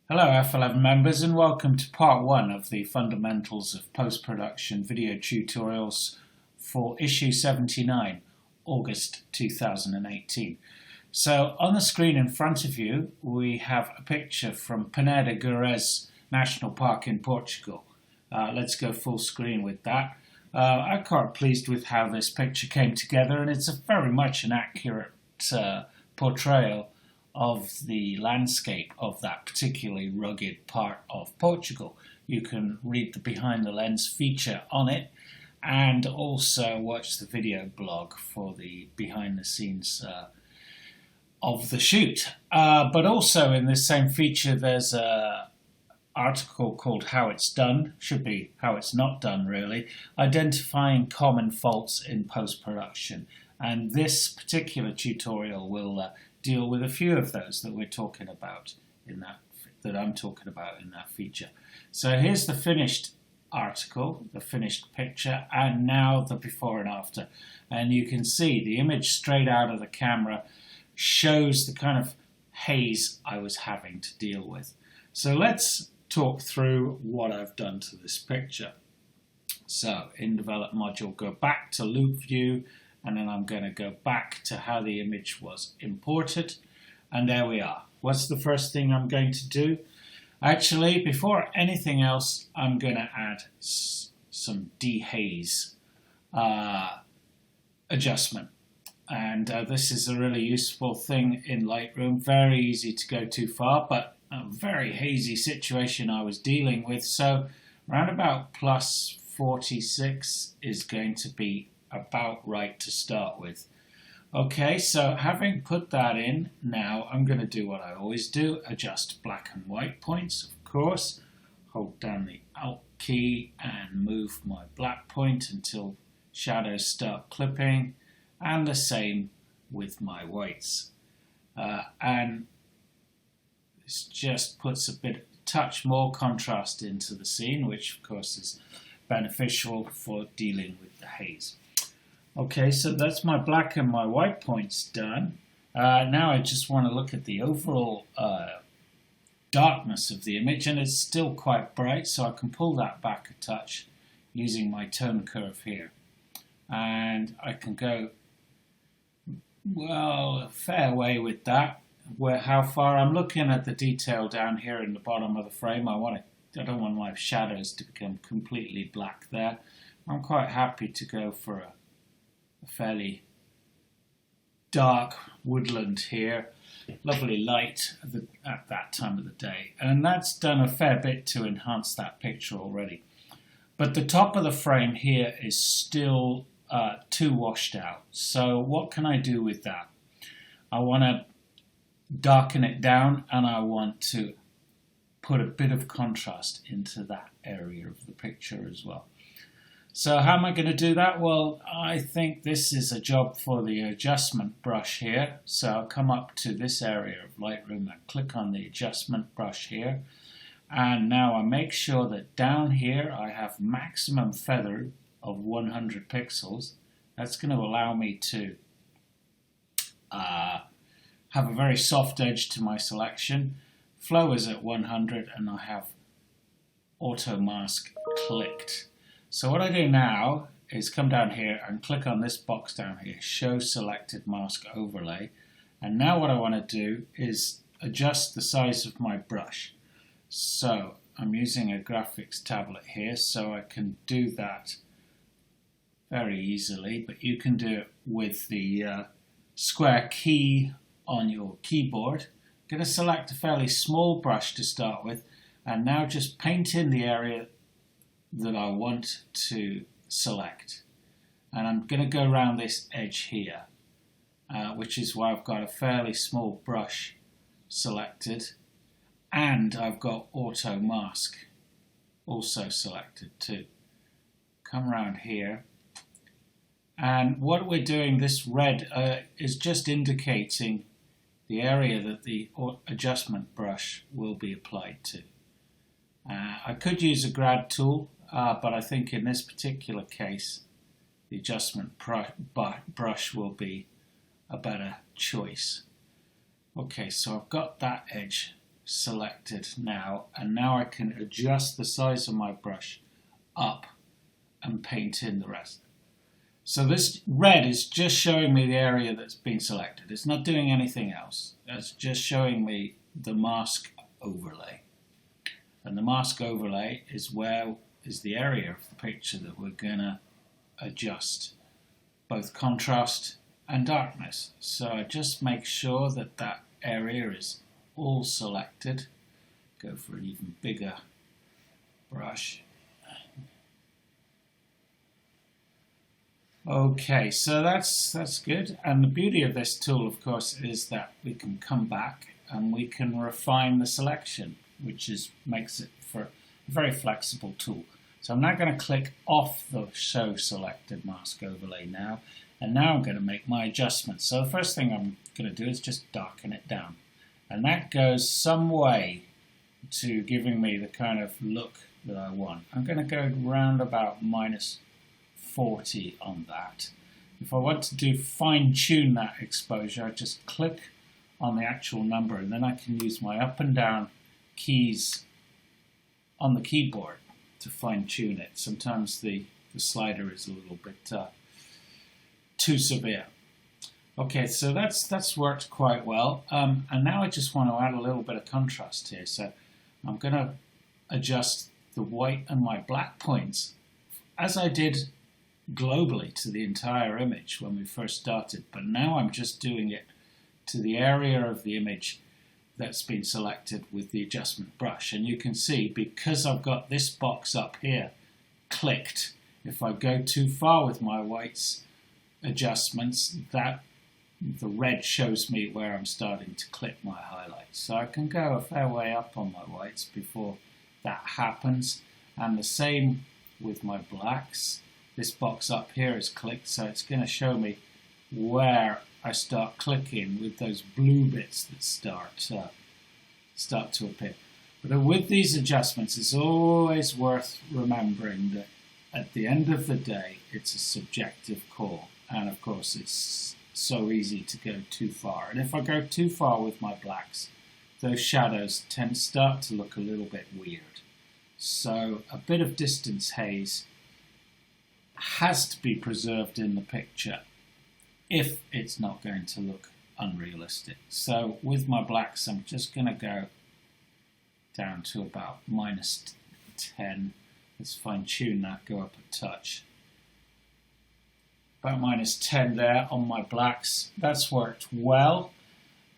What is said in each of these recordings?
Hello F11 members and welcome to part 1 of the Fundamentals of Post-Production video tutorials for issue 79, August 2018. So on the screen in front of you we have a picture from Peneda Gerês National Park in Portugal. Let's go full screen with that. I'm quite pleased with how this picture came together, and it's very much an accurate portrayal of the landscape of that particularly rugged part of Portugal. You can read the behind the lens feature on it and also watch the video blog for the behind the scenes of the shoot. But also in this same feature there's an article called How It's Done, should be How It's Not Done really, identifying common faults in post-production. And this particular tutorial will deal with a few of those that we're talking about in that I'm talking about in that feature. So here's the finished article, the finished picture, and now the before and after. And you can see the image straight out of the camera shows the kind of haze I was having to deal with. So let's talk through what I've done to this picture. So in Develop module, go back to Loop View, and then I'm going to go back to how the image was imported, and there we are. What's the first thing I'm going to do? Actually, before anything else, I'm going to add some dehaze adjustment. And this is a really useful thing in Lightroom. Very easy to go too far, but a very hazy situation I was dealing with. So around about plus 46 is going to be about right to start with. Okay, so having put that in, now I'm going to do what I always do, adjust black and white points, of course. Hold down the Alt key and move my black point until shadows start clipping, and the same with my whites. And this just puts a touch more contrast into the scene, which of course is beneficial for dealing with the haze. Okay, so that's my black and my white points done. Now I just want to look at the overall darkness of the image, and it's still quite bright, so I can pull that back a touch using my tone curve here. And I can go, well, a fair way with that. How far? I'm looking at the detail down here in the bottom of the frame. I don't want my shadows to become completely black there. I'm quite happy to go for a fairly dark woodland here, lovely light at that time of the day, and that's done a fair bit to enhance that picture already. But the top of the frame here is still too washed out, so what can I do with that? I want to darken it down, and I want to put a bit of contrast into that area of the picture as well. So how am I going to do that? Well, I think this is a job for the adjustment brush here. So I'll come up to this area of Lightroom and click on the adjustment brush here. And now I make sure that down here I have maximum feather of 100 pixels. That's going to allow me to have a very soft edge to my selection. Flow is at 100 and I have auto mask clicked. So what I do now is come down here and click on this box down here, show selected mask overlay. And now what I want to do is adjust the size of my brush. So I'm using a graphics tablet here, so I can do that very easily, but you can do it with the square key on your keyboard. I'm going to select a fairly small brush to start with, and now just paint in the area that I want to select. And I'm going to go around this edge here, which is why I've got a fairly small brush selected, and I've got auto mask also selected too. Come around here, and what we're doing, this red is just indicating the area that the adjustment brush will be applied to. I could use a grad tool, but I think in this particular case the adjustment brush will be a better choice. Okay, so I've got that edge selected now, and now I can adjust the size of my brush up and paint in the rest. So this red is just showing me the area that's been selected. It's not doing anything else. It's just showing me the mask overlay. And the mask overlay is the area of the picture that we're going to adjust both contrast and darkness. So I just make sure that that area is all selected. Go for an even bigger brush. Okay, so that's good. And the beauty of this tool, of course, is that we can come back and we can refine the selection, which makes it for a very flexible tool. So I'm now going to click off the Show Selected Mask Overlay now, and now I'm going to make my adjustments. So the first thing I'm going to do is just darken it down, and that goes some way to giving me the kind of look that I want. I'm going to go round about -40 on that. If I want to fine-tune that exposure, I just click on the actual number, and then I can use my up and down keys on the keyboard to fine-tune it. Sometimes the slider is a little bit too severe. Okay, so that's worked quite well, and now I just want to add a little bit of contrast here. So I'm going to adjust the white and my black points as I did globally to the entire image when we first started, but now I'm just doing it to the area of the image that's been selected with the adjustment brush. And you can see, because I've got this box up here clicked, if I go too far with my whites adjustments, that the red shows me where I'm starting to click my highlights. So I can go a fair way up on my whites before that happens, and the same with my blacks. This box up here is clicked, so it's going to show me where I start clicking with those blue bits that start to appear. But with these adjustments, it's always worth remembering that at the end of the day, it's a subjective call. And of course, it's so easy to go too far. And if I go too far with my blacks, those shadows start to look a little bit weird. So a bit of distance haze has to be preserved in the picture if it's not going to look unrealistic. So with my blacks, I'm just going to go down to about -10. Let's fine tune that, go up a touch. About -10 there on my blacks. That's worked well.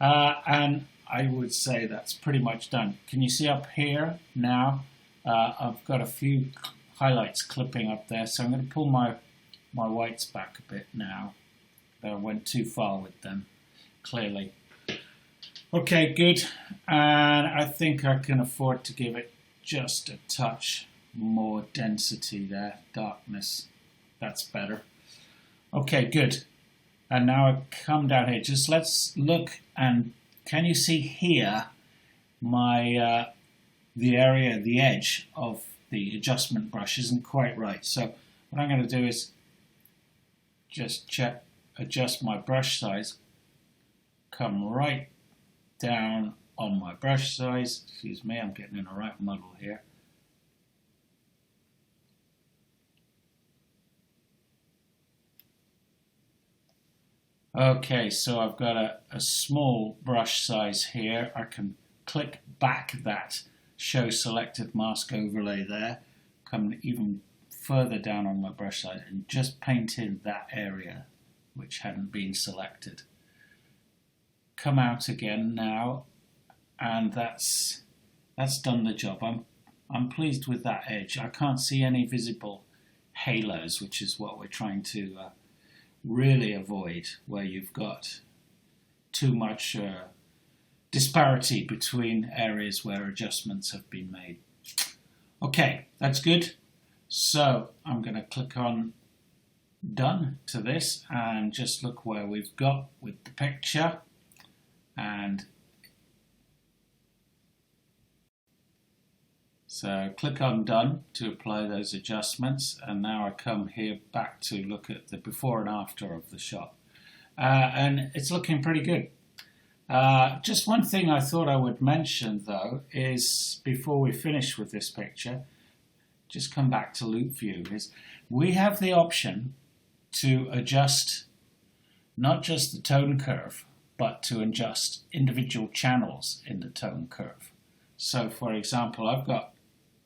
And I would say that's pretty much done. Can you see up here now? I've got a few highlights clipping up there, so I'm going to pull my whites back a bit now. I went too far with them, clearly. Okay, good. And I think I can afford to give it just a touch more density there, darkness. That's better. Okay, good. And now I come down here. Just let's look, and can you see here my the area, the edge of the adjustment brush isn't quite right. So what I'm going to do is just adjust my brush size, come right down on my brush size. Excuse me, I'm getting in a right muddle here. Okay, so I've got a small brush size here. I can click back that Show Selected Mask Overlay there, come even further down on my brush size and just paint in that area which hadn't been selected. Come out again now, and that's done the job. I'm pleased with that edge. I can't see any visible halos, which is what we're trying to really avoid, where you've got too much disparity between areas where adjustments have been made. Okay, that's good. So I'm going to click on Done to this and just look where we've got with the picture, and so click on Done to apply those adjustments, and now I come here back to look at the before and after of the shot, and it's looking pretty good. Just one thing I thought I would mention though is before we finish with this picture, just come back to loop view, is we have the option to adjust not just the tone curve, but to adjust individual channels in the tone curve. So for example, I've got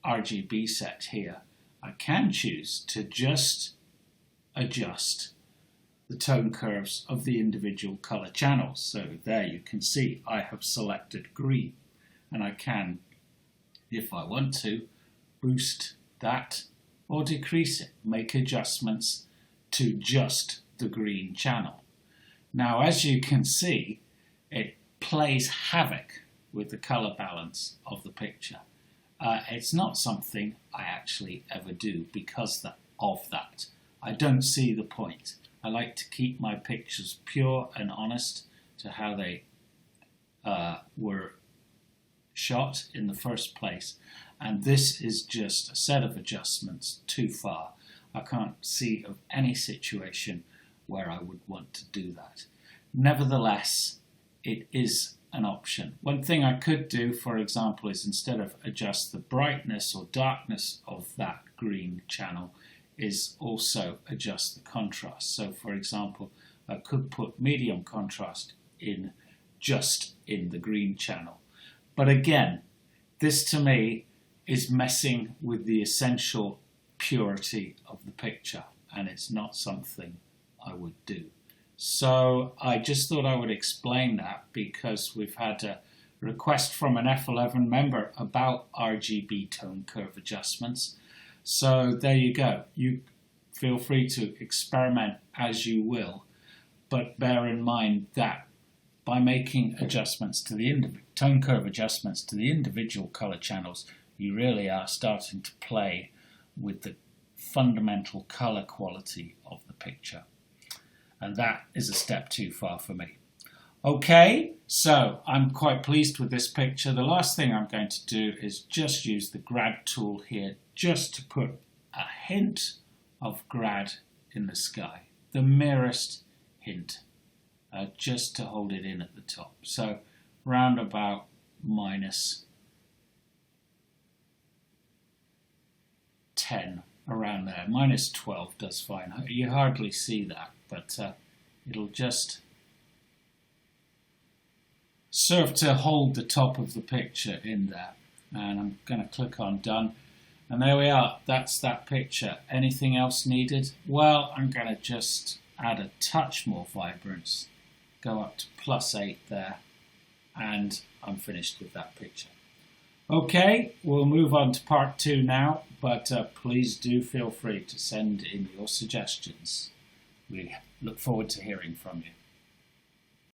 RGB set here. I can choose to just adjust the tone curves of the individual color channels. So there you can see I have selected green, and I can, if I want to, boost that or decrease it, make adjustments to just the green channel. Now, as you can see, it plays havoc with the color balance of the picture. It's not something I actually ever do because of that. I don't see the point. I like to keep my pictures pure and honest to how they were shot in the first place. And this is just a set of adjustments too far. I can't see of any situation where I would want to do that. Nevertheless, it is an option. One thing I could do, for example, is instead of adjust the brightness or darkness of that green channel, is also adjust the contrast. So for example, I could put medium contrast in just in the green channel. But again, this to me is messing with the essential purity of the picture, and it's not something I would do. So I just thought I would explain that because we've had a request from an F11 member about RGB tone curve adjustments. So there you go. You feel free to experiment as you will, but bear in mind that by making adjustments to the tone curve adjustments to the individual color channels, you really are starting to play with the fundamental color quality of the picture. And that is a step too far for me. Okay, so I'm quite pleased with this picture. The last thing I'm going to do is just use the grad tool here just to put a hint of grad in the sky. The merest hint, just to hold it in at the top. So round about -10, around there. -12 does fine. You hardly see that, but it'll just serve to hold the top of the picture in there. And I'm going to click on done. And there we are. That's that picture. Anything else needed? Well, I'm going to just add a touch more vibrance. Go up to +8 there. And I'm finished with that picture. Okay, we'll move on to part 2 now. But please do feel free to send in your suggestions. We look forward to hearing from you.